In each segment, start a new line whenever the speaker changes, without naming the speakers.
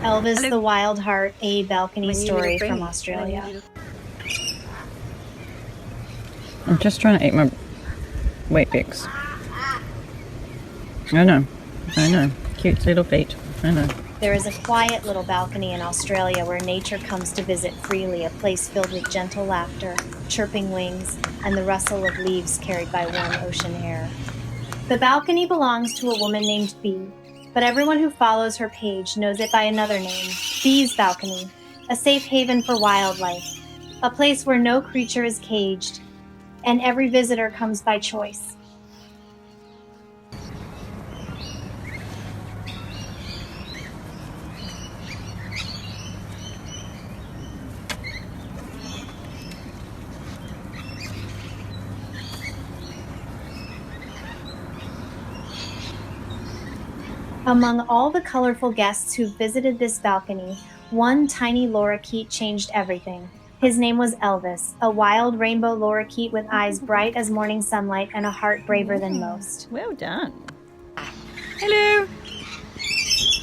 Elvis
Hello.
the Wild Heart, a balcony
My new
story
little
from
friend.
Australia.
I'm just trying to eat my Wheat Bix. I know. Cute little feet. I know.
There is a quiet little balcony in Australia where nature comes to visit freely, a place filled with gentle laughter, chirping wings, and the rustle of leaves carried by warm ocean air. The balcony belongs to a woman named Bee, but everyone who follows her page knows it by another name, Bee's Balcony, a safe haven for wildlife, a place where no creature is caged, and every visitor comes by choice. Among all the colorful guests who visited this balcony, one tiny Lorikeet changed everything. His name was Elvis, a wild rainbow Lorikeet with eyes bright as morning sunlight and a heart braver than most.
Well done. Hello.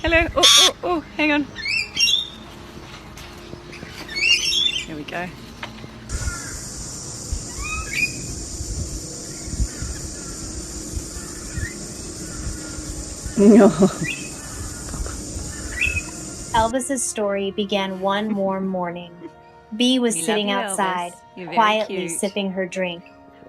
Hello. Oh, hang on. Here we go. No.
Elvis's story began one warm morning. Bee was
We love
sitting
you,
outside,
Elvis. You're very
quietly
cute.
sipping her drink,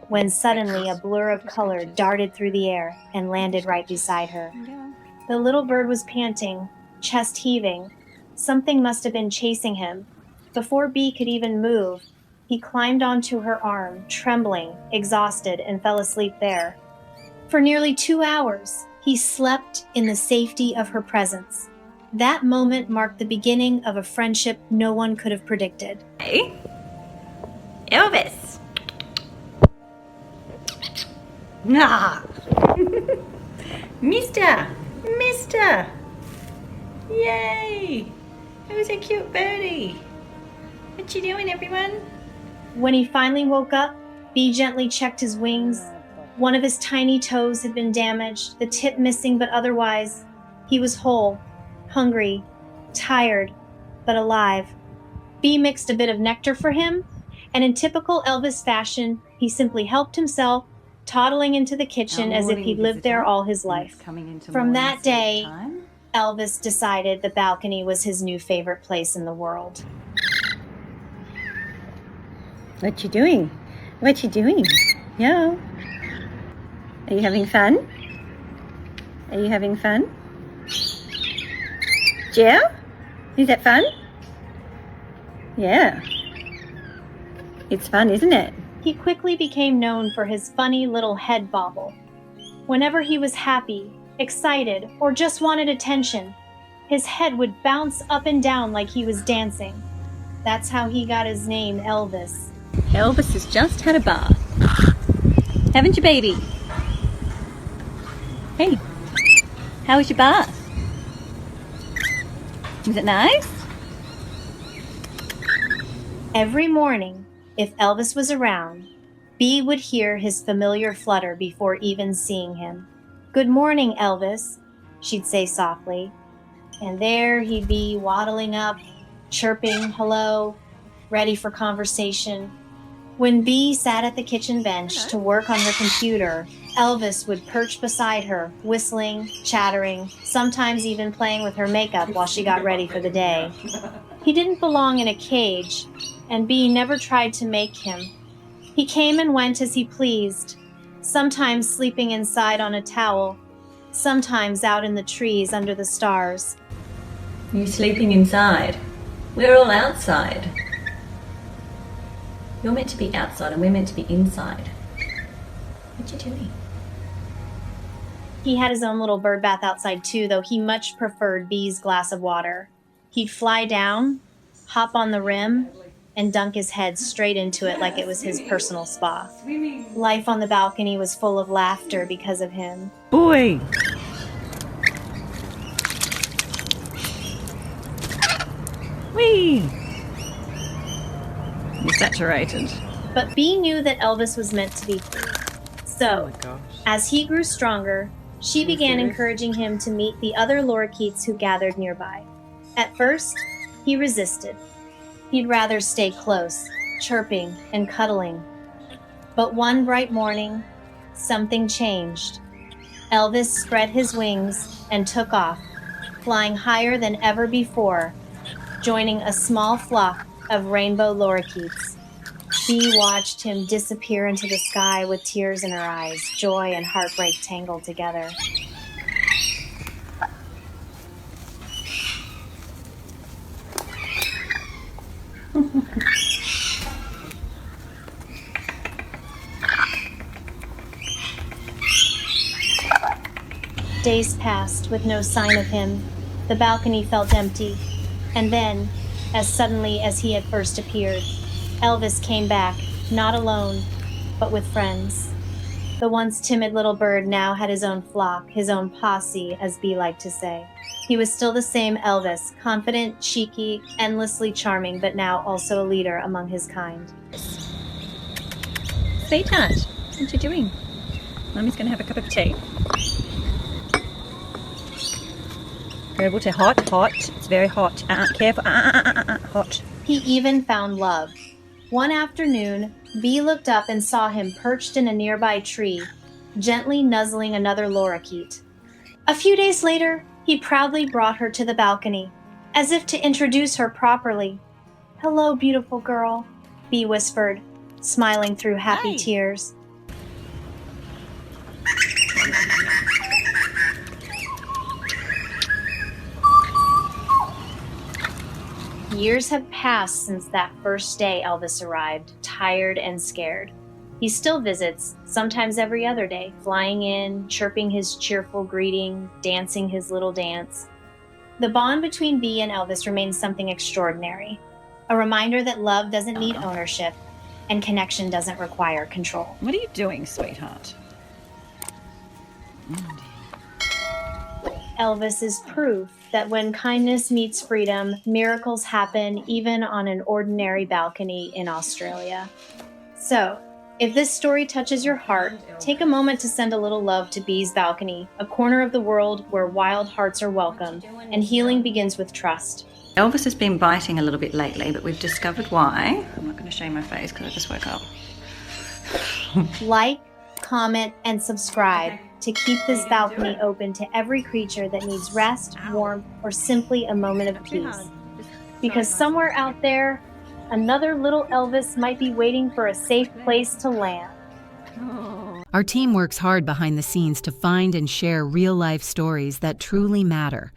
when suddenly a blur of color darted through the air and landed right beside her.
Yeah.
The little bird was panting, chest heaving. Something must have been chasing him. Before Bee could even move, he climbed onto her arm, trembling, exhausted, and fell asleep there. For nearly 2 hours, he slept in the safety of her presence. That moment marked the beginning of a friendship no one could have predicted.
Hey, Elvis. Nah. Mister. Yay. Who's a cute birdie? What you doing, everyone?
When he finally woke up, Bee gently checked his wings. One of his tiny toes had been damaged, the tip missing, but otherwise, he was whole, hungry, tired, but alive. Bee mixed a bit of nectar for him, and in typical Elvis fashion, he simply helped himself, toddling into the kitchen as if he'd lived there all his life. From that day, Elvis decided the balcony was his new favorite place in the world.
What you doing? What you doing? Yo. Are you having fun? Are you having fun? Jill? Is that fun? Yeah. It's fun, isn't it?
He quickly became known for his funny little head bobble. Whenever he was happy, excited, or just wanted attention, his head would bounce up and down like he was dancing. That's how he got his name, Elvis.
Elvis has just had a bath. Haven't you, baby? Hey, how was your bath? Was it nice?
Every morning, if Elvis was around, Bee would hear his familiar flutter before even seeing him. "Good morning, Elvis," she'd say softly. And there he'd be waddling up, chirping hello, ready for conversation. When Bee sat at the kitchen bench to work on her computer, Elvis would perch beside her, whistling, chattering, sometimes even playing with her makeup while she got ready for the day. He didn't belong in a cage, and Bee never tried to make him. He came and went as he pleased, sometimes sleeping inside on a towel, sometimes out in the trees under the stars.
You're sleeping inside. We're all outside. You're meant to be outside and we're meant to be inside. What you doing?
He had his own little bird bath outside too, though he much preferred Bee's glass of water. He'd fly down, hop on the rim, and dunk his head straight into it like it was his personal spa. Life on the balcony was full of laughter because of him.
Boy! Whee! You're saturated.
But Bee knew that Elvis was meant to be free. So, as he grew stronger, she began encouraging him to meet the other Lorikeets who gathered nearby. At first, he resisted. He'd rather stay close, chirping and cuddling. But one bright morning, something changed. Elvis spread his wings and took off, flying higher than ever before, joining a small flock of rainbow lorikeets. Bee watched him disappear into the sky with tears in her eyes, joy and heartbreak tangled together. Days passed with no sign of him. The balcony felt empty. And then, as suddenly as he had first appeared, Elvis came back, not alone, but with friends. The once timid little bird now had his own flock, his own posse, as Bee liked to say. He was still the same Elvis, confident, cheeky, endlessly charming, but now also a leader among his kind.
Sweetheart, what you doing? Mummy's going to have a cup of tea. Able to hot. It's very hot. Careful. Hot.
He even found love. One afternoon, Bee looked up and saw him perched in a nearby tree, gently nuzzling another lorikeet. A few days later, he proudly brought her to the balcony, as if to introduce her properly. "Hello, beautiful girl," Bee whispered, smiling through happy tears. Years have passed since that first day Elvis arrived, tired and scared. He still visits, sometimes every other day, flying in, chirping his cheerful greeting, dancing his little dance. The bond between Bee and Elvis remains something extraordinary, a reminder that love doesn't need ownership and connection doesn't require control.
What are you doing, sweetheart?
Elvis is proof that when kindness meets freedom, miracles happen even on an ordinary balcony in Australia. So, if this story touches your heart, take a moment to send a little love to Bee's balcony, a corner of the world where wild hearts are welcome, and healing begins with trust.
Elvis has been biting a little bit lately, but we've discovered why. I'm not going to show you my face because I just woke up.
Like, comment, and subscribe to keep this balcony open to every creature that needs rest, warmth, or simply a moment of peace. Because somewhere out there, another little Elvis might be waiting for a safe place to land.
Our team works hard behind the scenes to find and share real-life stories that truly matter.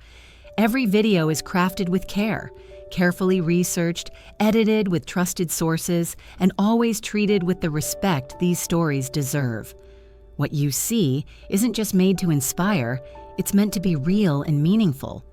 Every video is crafted with care, carefully researched, edited with trusted sources, and always treated with the respect these stories deserve. What you see isn't just made to inspire, it's meant to be real and meaningful.